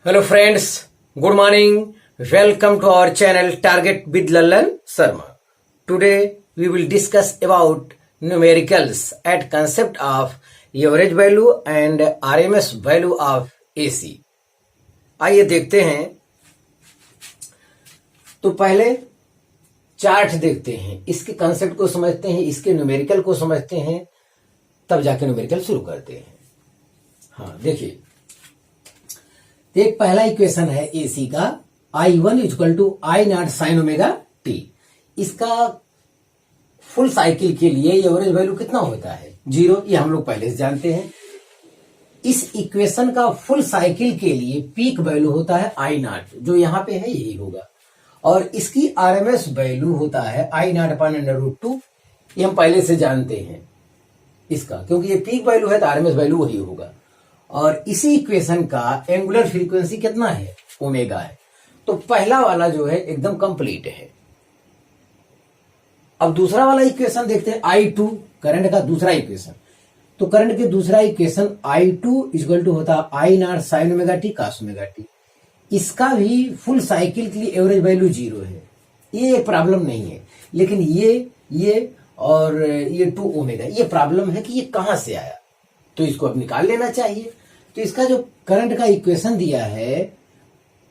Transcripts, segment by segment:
Hello friends, good morning. Welcome to our channel Target with Lallan Sharma. Today we will discuss about numericals at concept of average value and RMS value of AC. आइए देखते हैं। तो पहले chart देखते हैं, इसके concept को समझते हैं, इसके न्यूमेरिकल को समझते हैं, तब जाके न्यूमेरिकल शुरू करते हैं। हाँ देखिए, एक पहला इक्वेशन है एसी का I1 equal to I naught sine omega t. इसका फुल साइकिल के लिए एवरेज वैल्यू कितना होता है? 0। ये हम लोग पहले से जानते हैं। इस इक्वेशन का फुल साइकिल के लिए पीक वैल्यू होता है आई नॉट, जो यहां पे है यही होगा, और इसकी आरएमएस वैल्यू होता है आई नॉट अपॉन √2। ये हम पहले से जानते हैं इसका, क्योंकि ये पीक वैल्यू है तो आरएमएस वैल्यू वही होगा। और इसी इक्वेशन का एंगुलर फ्रीक्वेंसी कितना है? ओमेगा है। तो पहला वाला जो है एकदम कंप्लीट है। अब दूसरा वाला इक्वेशन देखते हैं, I2 करंट का दूसरा इक्वेशन। तो करंट के दूसरा इक्वेशन I2 इक्वल टू होता है I naught sine omega t cos omega t. इसका भी फुल साइकिल के लिए एवरेज वैल्यू 0 है। ये प्रॉब्लम नहीं है, लेकिन ये और ये 2 ओमेगा, ये प्रॉब्लम है कि ये कहां से आया, तो इसको अब निकाल लेना चाहिए। तो इसका जो करंट का इक्वेशन दिया है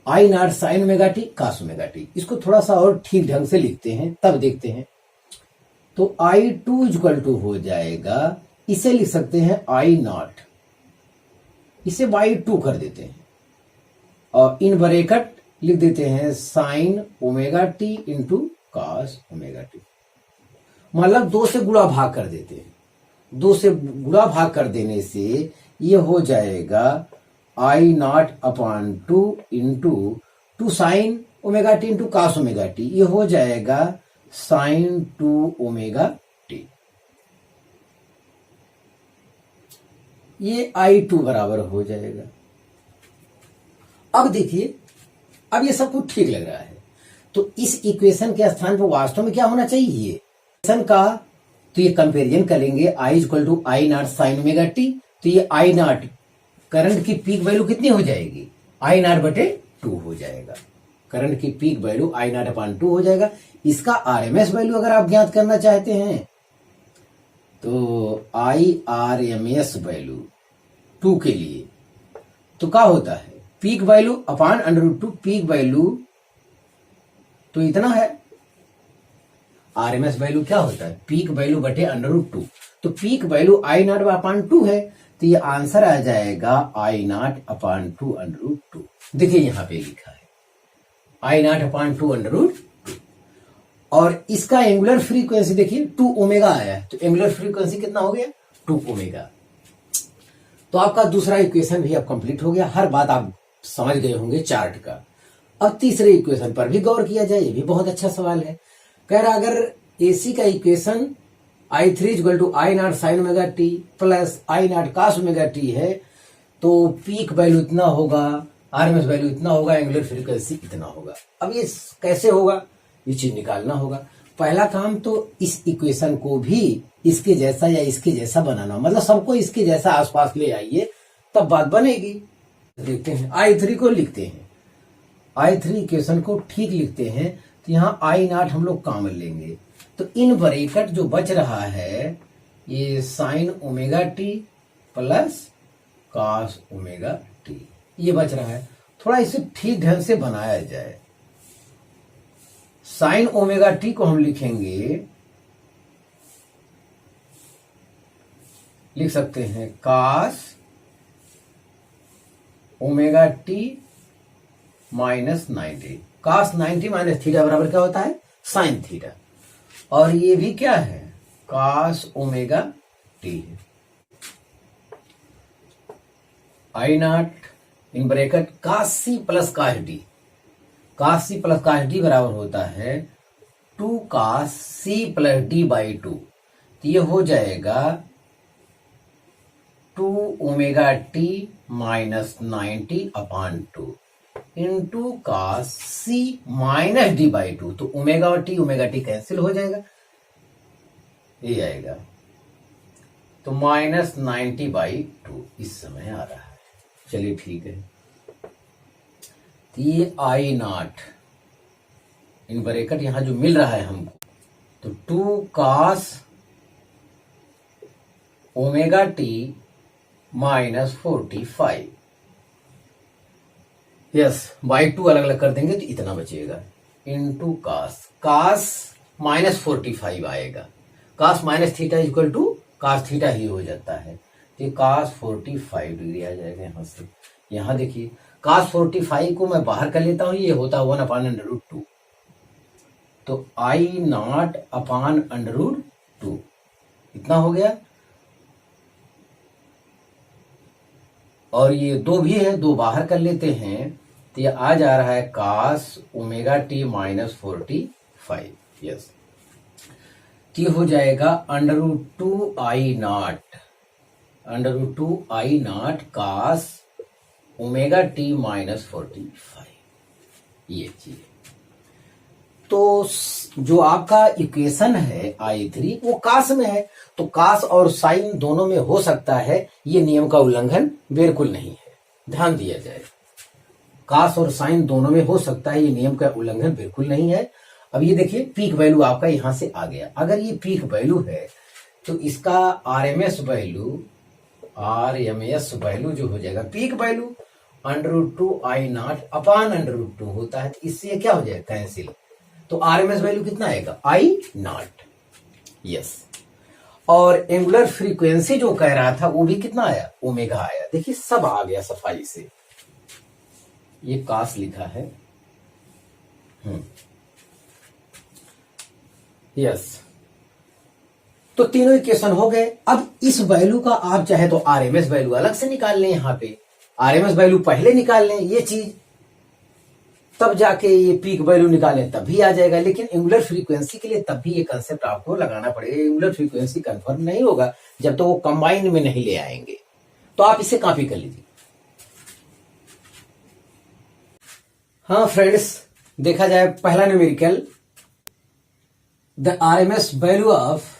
I naught sine omega t cos omega t, इसको थोड़ा सा और ठीक ढंग से लिखते हैं, तब देखते हैं। तो I2 इक्वल टू हो जाएगा, इसे लिख सकते हैं आई नॉट, इसे बाई 2 कर देते हैं और इन ब्रैकेट लिख देते हैं sign omega t into cos omega T. मतलब 2 से गुणा भाग कर देते हैं। 2 से गुणा भाग कर देने से ये हो जाएगा I naught upon 2 into 2 sine omega t into cos omega t. ये हो जाएगा साइन 2 ओमेगा टी। ये I2 बराबर हो जाएगा। अब देखिए, अब ये सब कुछ ठीक लग रहा है। तो इस इक्वेशन के स्थान पर वास्तव में क्या होना चाहिए? इक्वेशन का तो ये कंपेरिजन करेंगे, I equal to I naught sine omega t. तो ये आई नॉट करंट की पीक वैल्यू कितनी हो जाएगी? आई नॉट बटे 2 हो जाएगा। करंट की पीक वैल्यू आई नॉट अपॉन 2 हो जाएगा। इसका आरएमएस वैल्यू अगर आप ज्ञात करना चाहते हैं तो आई आरएमएस वैल्यू 2 के लिए तो क्या होता है? Peak value upon √2। Peak value तो इतना है, आरएमएस वैल्यू क्या होता है? पीक वैल्यू बटे √2। तो पीक वैल्यू आई नॉट अपॉन 2 है, तो ये आंसर आ जाएगा आई नॉट अपॉन 2 √2। देखिए यहां पे लिखा है आई नॉट अपॉन 2 √2। और इसका एंगुलर फ्रीक्वेंसी देखिए 2 ओमेगा आया है, तो एंगुलर फ्रीक्वेंसी कितना हो गया? 2 ओमेगा। तो आपका दूसरा इक्वेशन भी अब कंप्लीट हो गया। हर बात आप समझ गए होंगे चार्ट का। अब तीसरे इक्वेशन पर भी गौर किया जाए, ये भी बहुत अच्छा सवाल है। कह रहा अगर एसी का equation I3 equal to I naught sine omega t plus I naught cos omega t है, तो पीक वैल्यू इतना होगा, आरएमएस वैल्यू इतना होगा, एंगुलर फ्रीक्वेंसी इतना होगा। अब ये कैसे होगा? ये चीज निकालना होगा। पहला काम तो इस इक्वेशन को भी इसके जैसा या इसके जैसा बनाना, मतलब सबको इसके जैसा आसपास ले आइए, तब बात बनेगी। देखते हैं, I3 को लिखते हैं, I3 इक्वेशन को ठीक लिखते हैं। तो यहाँ आई नॉट हम लोग कॉमन लेंगे, तो इन ब्रैकेट जो बच रहा है ये sign omega t plus cos omega t, ये बच रहा है। थोड़ा इसे ठीक ढंग से बनाया जाए। साइन ओमेगा टी को हम लिखेंगे, लिख सकते हैं cos omega t minus 90। Cos 90 minus theta बराबर क्या होता है? Sine theta. और ये भी क्या है? कॉस ओमेगा टी है। I naught in bracket cos C plus cos D. Cos C plus cos D बराबर होता है 2 cos C plus D by 2। तो ये हो जाएगा 2 omega t minus 90 upon 2 into cos C minus D by 2। तो omega T cancel हो जाएगा, ये आएगा। तो माइनस 90/2 इस समय आ रहा है। चलिए ठीक है। तो ये आई नॉट इन ब्रैकेट यहां जो मिल रहा है हमको, तो 2 cos omega t minus 45, yes by 2 अलग अलग कर देंगे तो इतना बचेगा, इंटू कास माइनस 45 आएगा। Cos minus theta equal to cos theta ही हो जाता है, तो कास 45 डिग्री आ जाएगा यहां से। यहां देखिए कास 45 को मैं बाहर कर लेता हूं, ये होता है 1/√2, तो आई नॉट अपान √2 इतना हो गया। और ये 2 भी है, 2 बाहर कर लेते हैं तो ये आ जा रहा है cos omega t minus 45, yes. ये हो जाएगा √2 I naught cos omega t minus 45, ये चीज। तो जो आपका इक्वेशन है I3 वो कास में है, तो कास और साइन दोनों में हो सकता है, ये नियम का उल्लंघन बिल्कुल नहीं है, ध्यान दिया जाए। कास और साइन दोनों में हो सकता है, ये नियम का उल्लंघन बिल्कुल नहीं है। अब ये देखिए पीक वैल्यू आपका यहां से आ गया। अगर ये पीक वैल्यू है तो इसका RMS वैल्यू जो हो जाएगा पीक वैल्यू √2 आई नॉट अपान √2 होता है, तो इससे क्या हो जाएगा कैंसिल, तो RMS वैल्यू कितना आएगा आई नॉट, यस। और एंगुलर फ्रीक्वेंसी जो कह रहा था वो भी कितना आया, ओमेगा आया। देखिए सब आ गया सफाई से, ये कास लिखा है, यस। तो तीनों इक्वेशन हो गए। अब इस वैल्यू का आप चाहे तो RMS वैल्यू अलग से निकाल लें, यहां पे RMS वैल्यू पहले निकाल लें ये चीज, तब जाके ये पीक वैल्यू निकालें तब भी आ जाएगा। लेकिन एंगुलर फ्रीक्वेंसी के लिए तब भी ये कंसेप्ट आपको लगाना पड़ेगा। एंगुलर फ्रीक्वेंसी कंफर्म नहीं होगा जब तो वो कंबाइन में नहीं ले आएंगे। तो आप इसे कॉपी कर लीजिए। हाँ फ्रेंड्स, देखा जाए पहला numerical, the RMS value of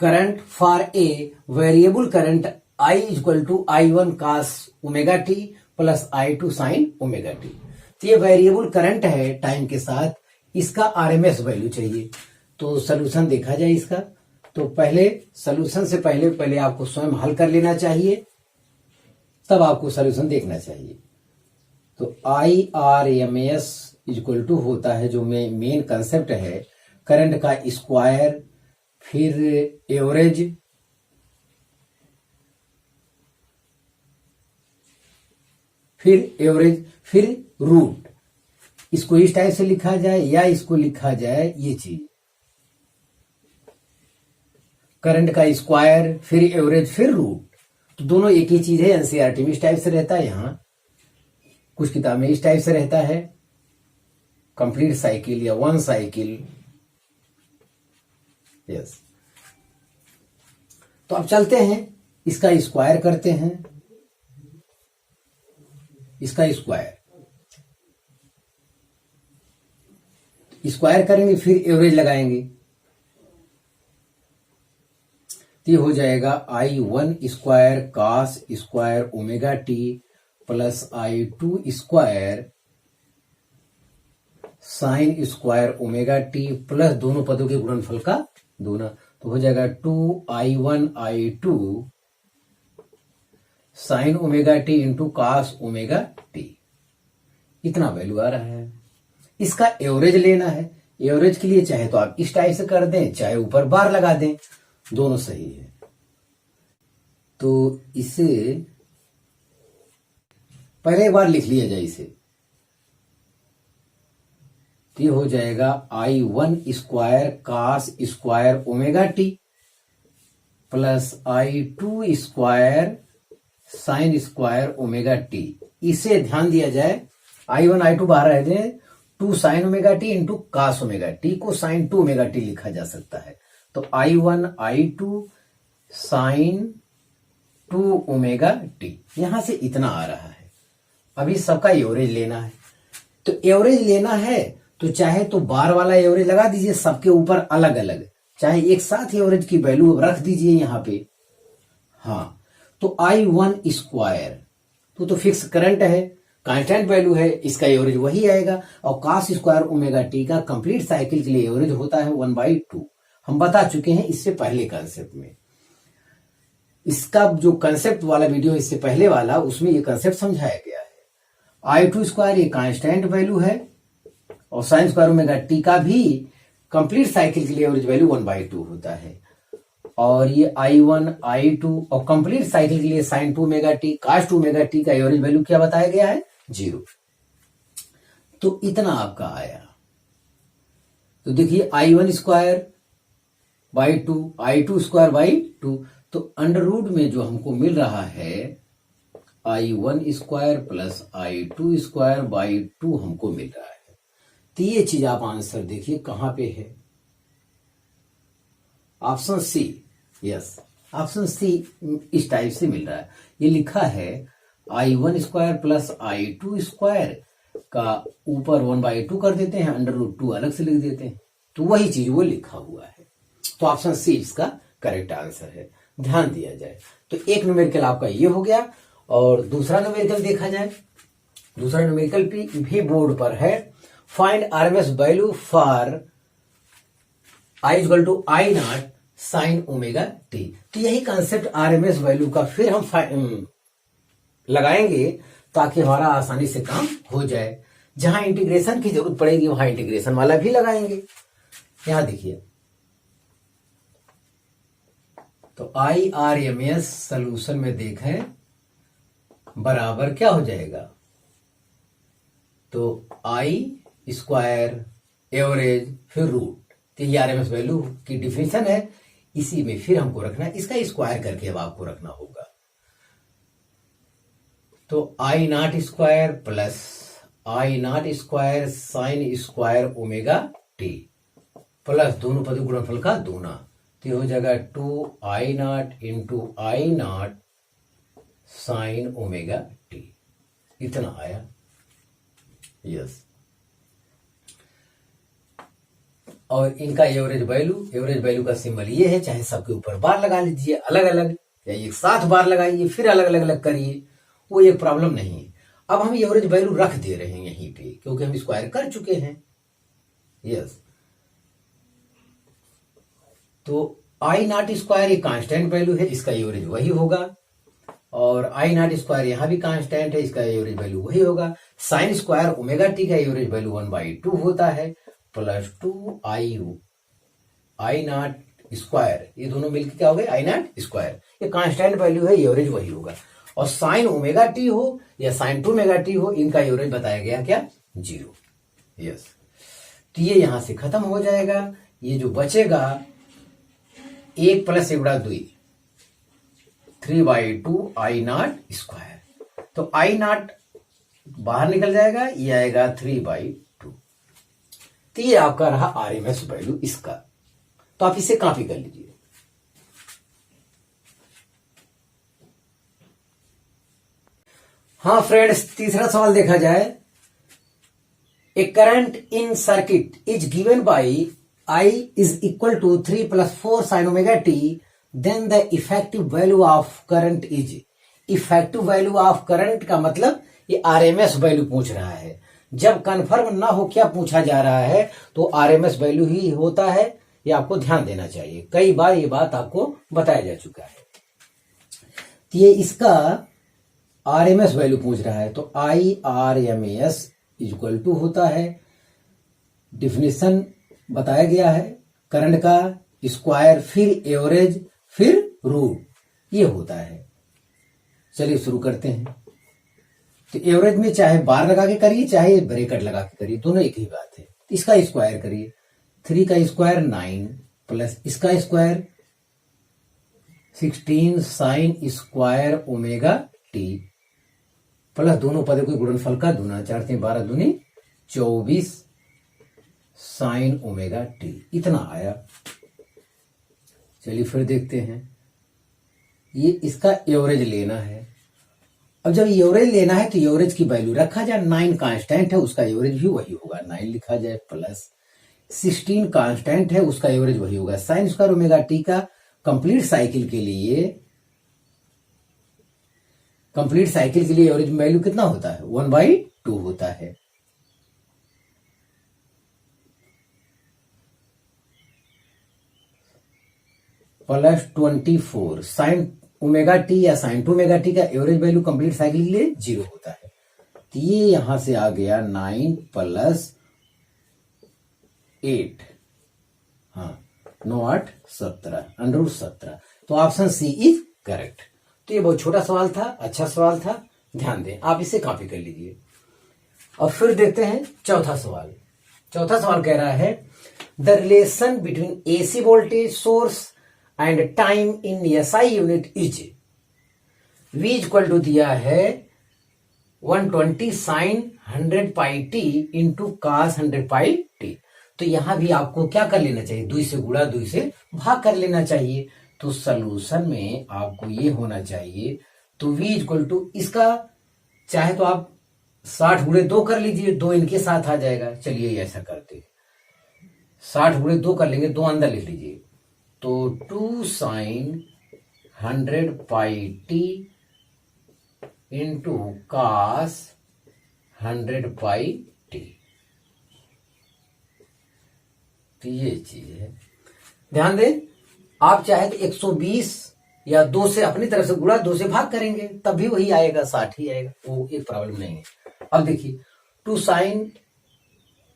current for a variable current I equal to I1 cos omega t plus I2 sin omega t. तो ये वेरिएबल करंट है टाइम के साथ, इसका RMS वैल्यू चाहिए। तो सलूशन देखा जाए इसका, तो पहले सलूशन से पहले आपको स्वयं हल कर लेना चाहिए, तब आपको सलूशन देखना चाहिए। तो IRMS इक्वल टू होता है, जो मेन कंसेप्ट है, करंट का स्क्वायर, फिर एवरेज, फिर रूट। इसको इस टाइप से लिखा जाए या इसको लिखा जाए ये चीज, करंट का स्क्वायर, फिर एवरेज, फिर रूट। तो दोनों एक ही चीज है। एनसीईआरटी में इस टाइप से रहता है, यहां कुछ किताब में इस टाइप से रहता है, कंप्लीट साइकिल या 1 साइकिल, यस। तो अब चलते हैं, इसका स्क्वायर करते हैं, इसका स्क्वायर करेंगे, फिर एवरेज लगाएंगे, तो ये हो जाएगा I1 square cos square omega t plus I2 square sine square omega t plus दोनों पदों के गुणनफल का दोनों, तो हो जाएगा 2I1 I2 sign omega t into cos omega T. इतना वैल्यू आ रहा है। इसका एवरेज लेना है। एवरेज के लिए चाहे तो आप इस टाइप से कर दें, चाहे ऊपर बार लगा दें, दोनों सही है। तो इसे पहले बार लिख लिया जाए इसे, तो ये हो जाएगा I1 square cos square omega t plus I2 square sine square omega T. इसे ध्यान दिया जाए, I1 I2 बाहर रह जाए, 2 sine omega t into cos omega T को साइन 2 ओमेगा टी लिखा जा सकता है। तो I1 I2 sign 2 omega t, यहां से इतना आ रहा है। अभी सबका एवरेज लेना है। तो एवरेज लेना है तो चाहे तो बार वाला एवरेज लगा दीजिए, सबके ऊपर अलग अलग, चाहे एक साथ एवरेज की वैल्यू रख दीजिए यहां पे। हाँ, तो I1 स्क्वायर तो फिक्स करंट है, कांस्टेंट वैल्यू है, इसका एवरेज वही आएगा। और cos स्क्वायर ओमेगा टी का कंप्लीट साइकिल के लिए एवरेज होता है 1/2। हम बता चुके हैं इससे पहले कंसेप्ट में। इसका जो कंसेप्ट वाला वीडियो इससे पहले वाला, उसमें ये कंसेप्ट समझाया गया है। I2 स्क्वायर ये कांस्टेंट वैल्यू है और sin स्क्वायर ओमेगा टी का भी कंप्लीट साइकिल के लिए एवरेज वैल्यू 1/2 होता है। और ये I1 I2 और कंप्लीट साइकिल के लिए sin 2 omega T cos 2 omega T का एवरेज वैल्यू क्या बताया गया है? 0। तो इतना आपका आया। तो देखिए I1 square by 2, I2 square by 2, तो अंडर रूट में जो हमको मिल रहा है I1 square plus I2 square by 2 हमको मिल रहा है। तो ये चीज आप आंसर देखिए कहां पे है, option C. Yes, option C इस टाइप से मिल रहा है। ये लिखा है I1 square plus I2 square का ऊपर 1/2 कर देते हैं, अंडर रूट 2 अलग से लिख देते हैं, तो वही चीज वो लिखा हुआ है। तो ऑप्शन सी इसका करेक्ट आंसर है, ध्यान दिया जाए। तो एक न्यूमेरिकल आपका ये हो गया। और दूसरा न्यूमेरिकल देखा जाए, दूसरा न्यूमेरिकल भी बोर्ड पर है। Find RMS value for I equal to I0 sine omega t. तो यही कंसेप्ट आरएमएस वैल्यू का फिर हम लगाएंगे ताकि हमारा आसानी से काम हो जाए। जहां इंटीग्रेशन की जरूरत पड़ेगी वहां इंटीग्रेशन वाला भी लगाएंगे। यहां देखिए, तो IRMS सॉल्यूशन में देखें बराबर क्या हो जाएगा, तो I स्क्वायर एवरेज फिर रूट। तो ये आरएमएस वैल्यू की डिफिनेशन है, इसी में फिर हमको रखना है, इसका स्क्वायर करके अब आपको रखना होगा। तो I0 square plus I0 square sine square omega t plus दोनों पद गुणनफल का दूना, तो हो जाएगा 2I0 into I0 sine omega T. इतना आया। यस, और इनका एवरेज वैल्यू का सिंबल ये है। चाहे सबके ऊपर बार लगा लीजिए अलग अलग, या एक साथ बार लगाइए फिर अलग अलग करिए, वो एक प्रॉब्लम नहीं है। अब हम एवरेज वैल्यू रख दे रहे हैं यहीं पे, क्योंकि हम स्क्वायर कर चुके हैं। यस, तो I0 स्क्वायर एक कांस्टेंट वैल्यू है, इसका एवरेज वही होगा। और I0 स्क्वायर यहां भी कांस्टेंट है, इसका एवरेज वैल्यू वही होगा। साइन स्क्वायर ओमेगा टी का एवरेज वैल्यू 1/2 होता है, प्लस 2I0 स्क्वायर, ये दोनों मिलकर क्या हो गए I0 स्क्वायर। ये कांस्टेंट वैल्यू है, एवरेज वही होगा। और साइन ओमेगा टी हो या साइन 2 ओमेगा टी हो, इनका एवरेज बताया गया क्या, 0। यस, तो ये यहां से खत्म हो जाएगा। ये जो बचेगा 1 प्लस 1/2 3/2 I0 स्क्वायर। तो I0 बाहर निकल जाएगा, ये आएगा 3/2। तो ये आपका रहा आरएमएस वैल्यू इसका। तो आप इसे कॉपी कर लीजिए। हाँ फ्रेंड्स, तीसरा सवाल देखा जाए। A current in circuit is given by I is equal to 3 + 4 sin omega t, then the effective value of current is. Effective value of current का मतलब ये आरएमएस वैल्यू पूछ रहा है। जब कंफर्म ना हो क्या पूछा जा रहा है, तो आरएमएस वैल्यू ही होता है। ये आपको ध्यान देना चाहिए, कई बार ये बात आपको बताया जा चुका है। तो ये इसका आरएमएस वैल्यू पूछ रहा है, तो IRMS इक्वल टू होता है, डिफिनेशन बताया गया है, करंट का स्क्वायर फिर एवरेज फिर रूट, ये होता है। चलिए शुरू करते हैं। तो एवरेज में चाहे बार लगा के करिए चाहे ब्रैकेट लगा के करिए, दोनों एक ही बात है। इसका स्क्वायर करिए, 3 का स्क्वायर 9 प्लस इसका square 16 sine square omega t plus दोनों पदों के गुणनफल का दूना, 4 × 12 दूनी 24 साइन ओमेगा टी। इतना आया। चलिए फिर देखते हैं। ये इसका एवरेज लेना है। अब जब एवरेज लेना है तो एवरेज की वैल्यू रखा जाए। 9 कांस्टेंट है, उसका एवरेज भी वही होगा, 9 लिखा जाए, प्लस 16 कांस्टेंट है, उसका एवरेज वही होगा। साइन स्क्वायर ओमेगा टी का कंप्लीट साइकिल के लिए कंप्लीट साइकिल के लिए एवरेज वैल्यू कितना होता है 1/2 होता है। +24 साइन ओमेगा टी या साइन 2 ओमेगा टी का एवरेज वैल्यू कंप्लीट साइकिल के लिए 0 होता है। तो ये यहां से आ गया 9 + 8, हाँ 9 8 17 √17। तो ऑप्शन सी इज करेक्ट। तो ये बहुत छोटा सवाल था, अच्छा सवाल था, ध्यान दें, आप इसे कॉपी कर लीजिए। और फिर देखते हैं चौथा सवाल। चौथा सवाल कह रहा है the relation between AC voltage source and time in SI unit is V equal to दिया है 120 sine 100 pi t into cos 100 pi t. तो यहां भी आपको क्या कर लेना चाहिए, 2 से गुणा 2 से भाग कर लेना चाहिए। तो सलूशन में आपको ये होना चाहिए। तो V इक्वल टू इसका चाहे तो आप 60 × 2 कर लीजिए, 2 इनके साथ आ जाएगा। चलिए ऐसा करते 60 × 2 कर लेंगे, 2 अंदर लिख लीजिए। तो 2 sign 100 pi t into cos 100 pi t. तो ये चीज है, ध्यान दें। आप चाहे तो 120 या 2 से अपनी तरफ से गुणा 2 से भाग करेंगे, तब भी वही आएगा, 60 ही आएगा, वो एक प्रॉब्लम नहीं है। अब देखिए 2 sine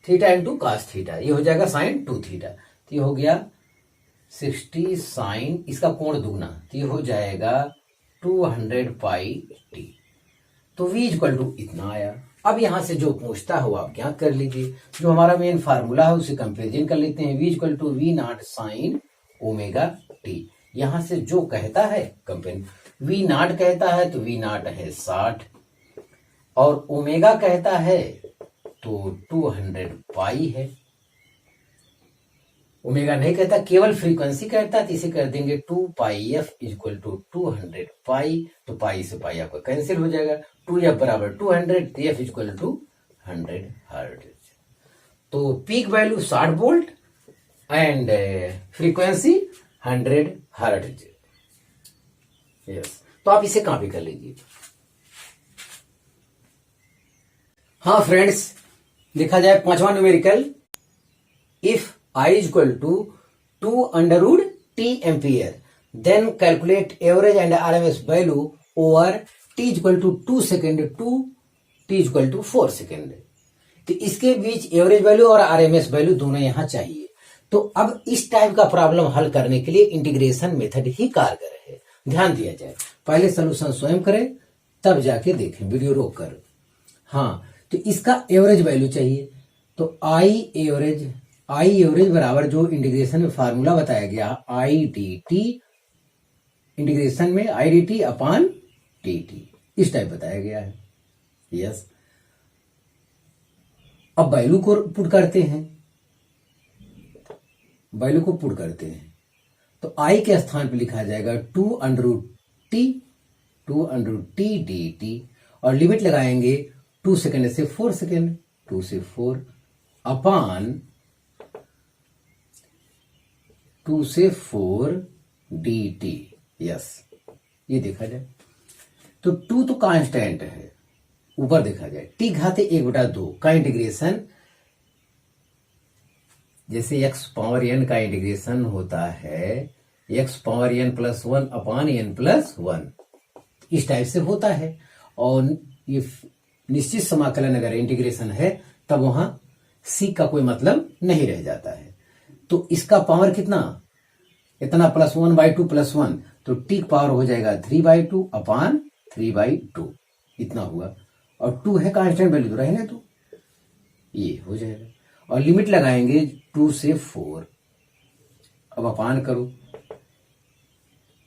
theta into cos theta, ये हो जाएगा साइन 2 थीटा। तो ये हो गया 60 साइन, इसका कोण दुगना, तो ये हो जाएगा 200 पाई टी। तो V इक्वल टू इतना आया। अब यहां से जो पूछता हो आप ज्ञात कर लीजिए। जो हमारा मेन फार्मूला है उसे कंपेरिजन कर लेते हैं। V equal to V0 sine omega t. यहां से जो कहता है कंपेरिजन, V0 कहता है तो V0 है 60 और ओमेगा कहता है तो 200 पाई है। ओमेगा नहीं कहता, केवल फ्रीक्वेंसी कहता, तो इसे कर देंगे 2 पाई f इक्वल टू 200 पाई। तो पाई से पाई आपका कैंसिल हो जाएगा, 2f बराबर 200, तो f इक्वल टू 100 हर्ट्ज। तो peak value 60 volt and frequency 100 hertz. Yes, तो आप इसे कॉपी कर लीजिए। हाँ फ्रेंड्स, देखा जाए पांचवा numerical, if I is equal to 2 √ t ampere, then calculate average and RMS value over t equal to 2 second to t equal to 4 second. तो इसके बीच एवरेज वैल्यू और आरएमएस वैल्यू दोनों यहां चाहिए। तो अब इस टाइप का प्रॉब्लम हल करने के लिए इंटीग्रेशन मेथड ही कारगर है। ध्यान दिया जाए, पहले सोल्यूशन स्वयं करें तब जाके देखें वीडियो रोक कर। हाँ, तो इसका एवरेज वैल्यू चाहिए। तो आई एवरेज बराबर जो इंटीग्रेशन में फार्मूला बताया गया आई डी टी, इंटीग्रेशन में I D T upon T T, इस टाइप बताया गया है। यस, अब वैल्यू को पुट करते हैं। वैल्यू को पुट करते हैं तो आई के स्थान पर लिखा जाएगा 2 √ t डी टी और लिमिट लगाएंगे 2 सेकेंड से 4 सेकेंड, 2 से 4 अपॉन 2 से 4 dt। यस, ये देखा जाए तो 2 तो कांस्टेंट है, ऊपर देखा जाए t घाते 1/2 का इंटीग्रेशन, जैसे x पावर n का इंटीग्रेशन होता है x power n + 1 upon n + 1, इस टाइप से होता है। और ये निश्चित समाकलन अगर इंटीग्रेशन है तब वहां c का कोई मतलब नहीं रह जाता है। तो इसका पावर कितना, इतना +1/2 + 1, तो t का पावर हो जाएगा 3/2 अपॉन 3/2, इतना हुआ। और 2 है कांस्टेंट वैल्यू, तो रहने तो ये हो जाएगा। और लिमिट लगाएंगे 2 से 4, अब अपान करो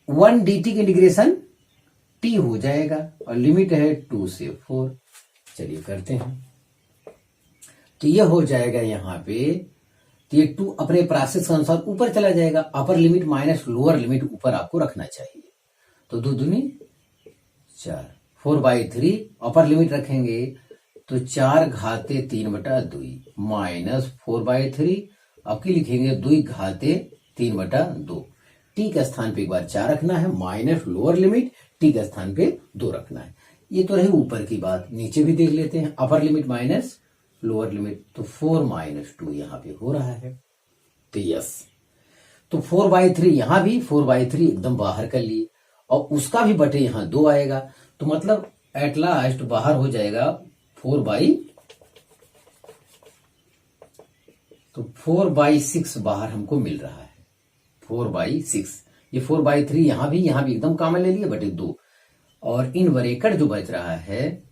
1 dt की इंटीग्रेशन t हो जाएगा और लिमिट है 2 से 4। चलिए करते हैं, तो ये हो जाएगा यहां पे, तो ये 2 अपने प्रोसेस के अनुसार ऊपर चला जाएगा। Upper limit minus lower limit ऊपर आपको रखना चाहिए। तो 2 दूनी 4, 4/3 अपर लिमिट रखेंगे तो 4 घाते 3/2 माइनस 4/3, अब की लिखेंगे 2 घाते 3/2। टी के स्थान पे एक बार 4 रखना है, माइनस लोअर लिमिट टी के स्थान पे 2 रखना है। ये तो रही ऊपर की बात, नीचे भी देख लेते हैं। Upper limit minus lower limit, तो 4 - 2 यहां पे हो रहा है, तो यस। तो 4/3 यहां भी 4/3 एकदम बाहर कर लिए, और उसका भी बटे यहां 2 आएगा, तो मतलब एट लास्ट बाहर हो जाएगा 4/6 बाहर हमको मिल रहा है, 4/6। ये 4/3 यहां भी एकदम कॉमन ले लिए, बटे 2, और इन ब्रैकेट जो बच रहा है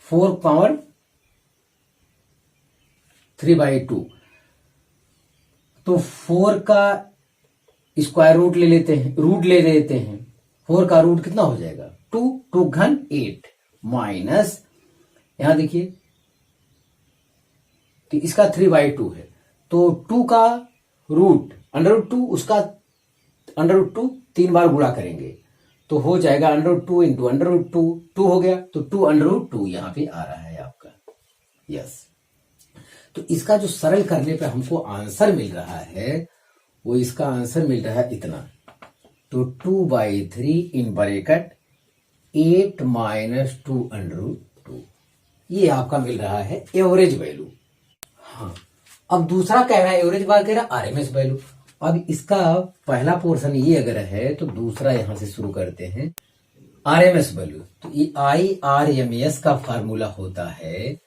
4/3/2, तो 4 का स्क्वायर रूट ले लेते हैं, 4 का रूट कितना हो जाएगा 2, 2 घन 8 माइनस, यहां देखिए तो इसका 3/2 है, तो 2 का रूट √2, उसका √2 3 बार गुणा करेंगे तो हो जाएगा √2 इंटू √2, 2 हो गया, तो 2 √2 यहां पे आ रहा है आपका, यस। तो इसका जो सरल करने पे हमको आंसर मिल रहा है, वो इसका आंसर मिल रहा है इतना, तो 2/3 इन ब्रैकेट 8 - 2 √2, ये आपका मिल रहा है एवरेज वैल्यू। हाँ, अब दूसरा कह रहा है एवरेज बार, कह रहा है आरएमएस वैल्यू। अब इसका पहला पोर्शन ये अगर है, तो दूसरा यहां से शुरू करते हैं आरएमएस वैल्यू। तो ये IRMS का फार्मूला होता है,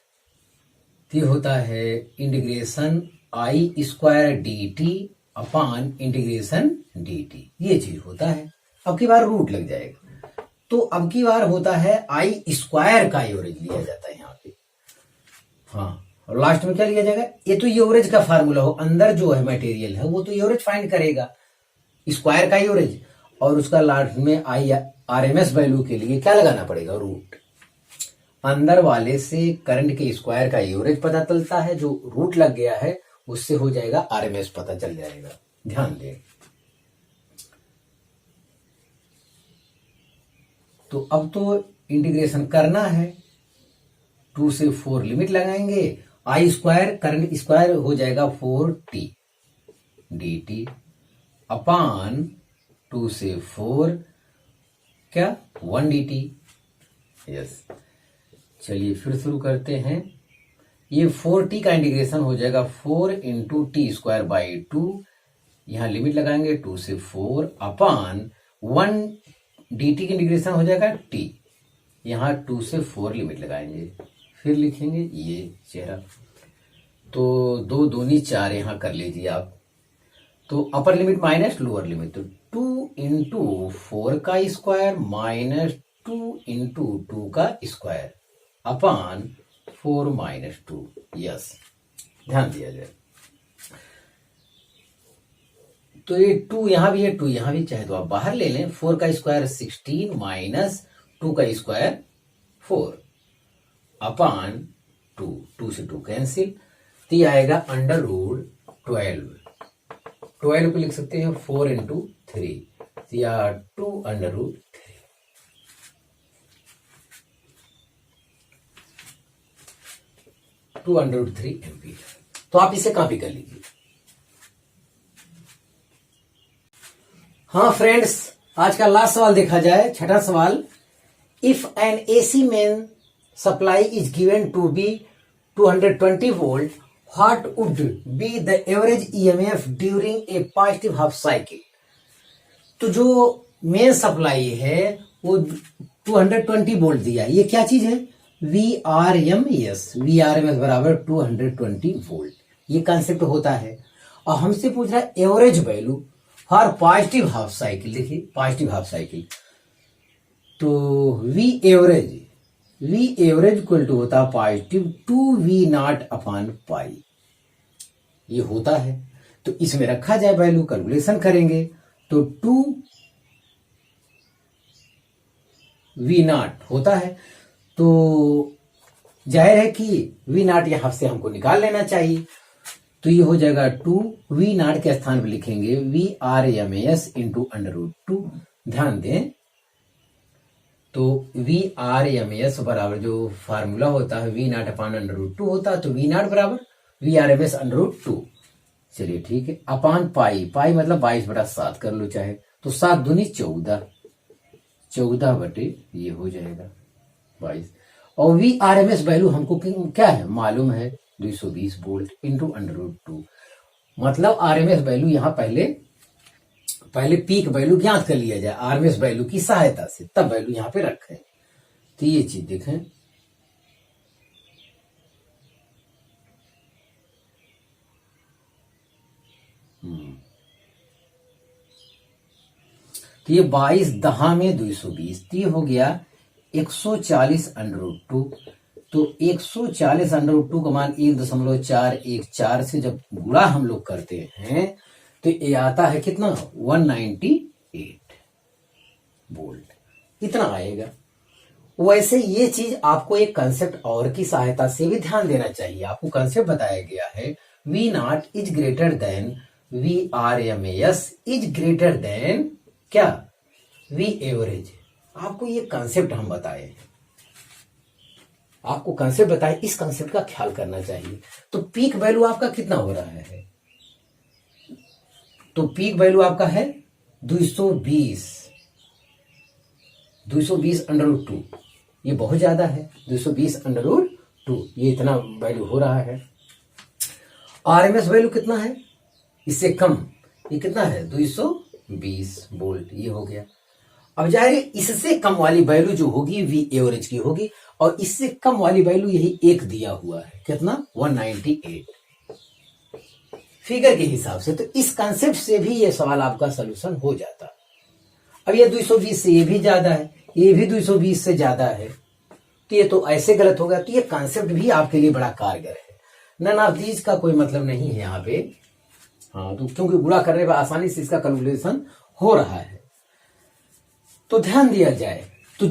ये होता है integration I² dt upon integration dt, ये चीज होता है। अब की बार रूट लग जाएगा, तो अब की बार होता है I² का एवरेज लिया जाता है यहाँ पे, हाँ, और लास्ट में क्या लिया जाएगा, ये तो एवरेज का फार्मूला हो, अंदर जो है मटेरियल है वो तो एवरेज फाइंड करेगा, स्क्वायर का एवरेज, और उसका लास्ट में IRMS वैल्यू के लिए क्या लगाना पड़ेगा, रूट। अंदर वाले से करंट के स्क्वायर का एवरेज पता चलता है, जो रूट लग गया है उससे हो जाएगा आरएमएस पता चल जाएगा, ध्यान दें। तो अब तो इंटीग्रेशन करना है, 2 से 4 लिमिट लगाएंगे, I² करंट स्क्वायर हो जाएगा 4t dt अपान 2 से 4 क्या 1 dt, यस। चलिए फिर शुरू करते हैं, ये 4t का इंटीग्रेशन हो जाएगा 4 × t²/2, यहां लिमिट लगाएंगे 2 से 4 अपान 1 dt की इंटीग्रेशन हो जाएगा t, यहां 2 से 4 लिमिट लगाएंगे, फिर लिखेंगे ये चेहरा, तो 2 दूनी 4 यहां कर लीजिए आप। तो upper limit minus lower limit, तो 2 × 4 का स्क्वायर माइनस 2 × 2 का स्क्वायर अपान 4 - 2, यस, ध्यान दिया जाए। तो ये 2 यहां भी है, 2 यहां भी, चाहे तो आप बाहर ले लें, 4 का स्क्वायर 16 माइनस 2 का स्क्वायर 4 अपान 2, 2 से 2 कैंसिल, तो ये आएगा √12, 12 को लिख सकते हैं 4 × 3 या 2√3, एम्पीयर। तो आप इसे कॉपी कर लीजिए। हाँ फ्रेंड्स, आज का लास्ट सवाल देखा जाए, छठा सवाल, if an AC main supply is given to be 220 volt, what would be the average EMF during a positive half cycle. तो जो मेन सप्लाई है वो 220 वोल्ट दिया, ये क्या चीज है, VRMS, VRMS बराबर 220 वोल्ट, ये कंसेप्ट होता है। और हमसे पूछ रहा है average value for positive half cycle, देखिए पॉजिटिव हाफ साइकिल, तो V एवरेज इक्वल टू होता है पॉजिटिव 2V0 अपॉन पाई, ये होता है। तो इसमें रखा जाए वैल्यू, कैलकुलेशन करेंगे तो 2V0 होता है, तो जाहिर है कि V0 यहां से हमको निकाल लेना चाहिए, तो ये हो जाएगा 2V0 के स्थान पर लिखेंगे VRMS × √2, ध्यान दें। तो VRMS बराबर जो फार्मूला होता है V0 अपॉन √2 होता है, तो V0 बराबर VRMS √2, चलिए ठीक है, अपान पाई मतलब 22/7 कर लो चाहे, तो 7 दूनी 14, 14 बटे ये हो जाएगा, 22। और V R M S value हमको क्या है मालूम है, 220 वोल्ट इंटू √2। मतलब आर एम एस वैल्यू यहाँ पहले पीक वैल्यू ज्ञात कर लिया जाए आर एम एस वैल्यू की सहायता से, तब वैल्यू यहाँ पे रखें। तो ये चीज देखें, तो ये 22 दहा में 220, तो ये हो गया 140 √2। तो 140 √2 का मान 1.414 से जब गुणा हम लोग करते हैं तो ये आता है कितना, 198 वोल्ट, इतना आएगा। वैसे ये चीज आपको एक कंसेप्ट और की सहायता से भी ध्यान देना चाहिए। आपको कंसेप्ट बताया गया है V0 is greater than VRMS is greater than क्या, V एवरेज। आपको ये कंसेप्ट हम बताए, आपको कंसेप्ट बताए, इस कंसेप्ट का ख्याल करना चाहिए। तो पीक वैल्यू आपका कितना हो रहा है, तो पीक वैल्यू आपका है 220 √2। ये बहुत ज्यादा है, 220 √2, ये इतना वैल्यू हो रहा है। आरएमएस वैल्यू कितना है, इससे कम, ये कितना है 220 वोल्ट, ये हो गया। अब जाहिर इससे कम वाली वैल्यू जो होगी वी एवरेज की होगी, और इससे कम वाली वैल्यू यही एक दिया हुआ है, कितना 198 फिगर के हिसाब से। तो इस कंसेप्ट से भी ये सवाल आपका सोल्यूशन हो जाता। अब ये 220 से ये भी ज्यादा है, ये भी 220 से ज्यादा है, तो ये तो ऐसे गलत होगा। तो ये कंसेप्ट भी आपके लिए बड़ा कारगर है। नन ऑफ दीज का कोई मतलब नहीं है यहाँ पे, हाँ, तो क्योंकि गुणा करने पर आसानी से इसका कैलकुलेशन हो रहा है, तो ध्यान दिया जाए। तो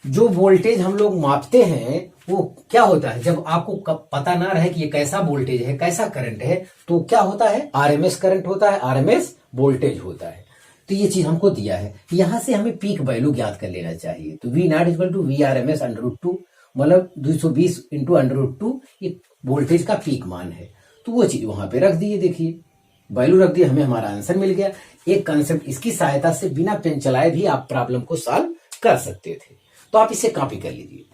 जो वोल्टेज हम लोग मापते हैं वो क्या होता है, जब आपको पता ना रहे कि ये कैसा वोल्टेज है, कैसा करंट है, तो क्या होता है, आरएमएस करंट होता है, आरएमएस वोल्टेज होता है। तो ये चीज हमको दिया है, यहां से हमें पीक वैल्यू ज्ञात कर लेना चाहिए। तो V0 = VRMS √2, मतलब 220 इंटू √2 ये वोल्टेज का पीक मान है। तो वो चीज वहां पे रख दिए, देखिए वैल्यू रख दी, हमें हमारा आंसर मिल गया। एक कंसेप्ट इसकी सहायता से बिना पेन चलाए भी आप प्रॉब्लम को सॉल्व कर सकते थे, तो आप इसे कॉपी कर लीजिए।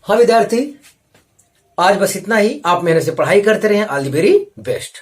हाँ विद्यार्थी, आज बस इतना ही। आप मेरे से पढ़ाई करते रहें। All the very best.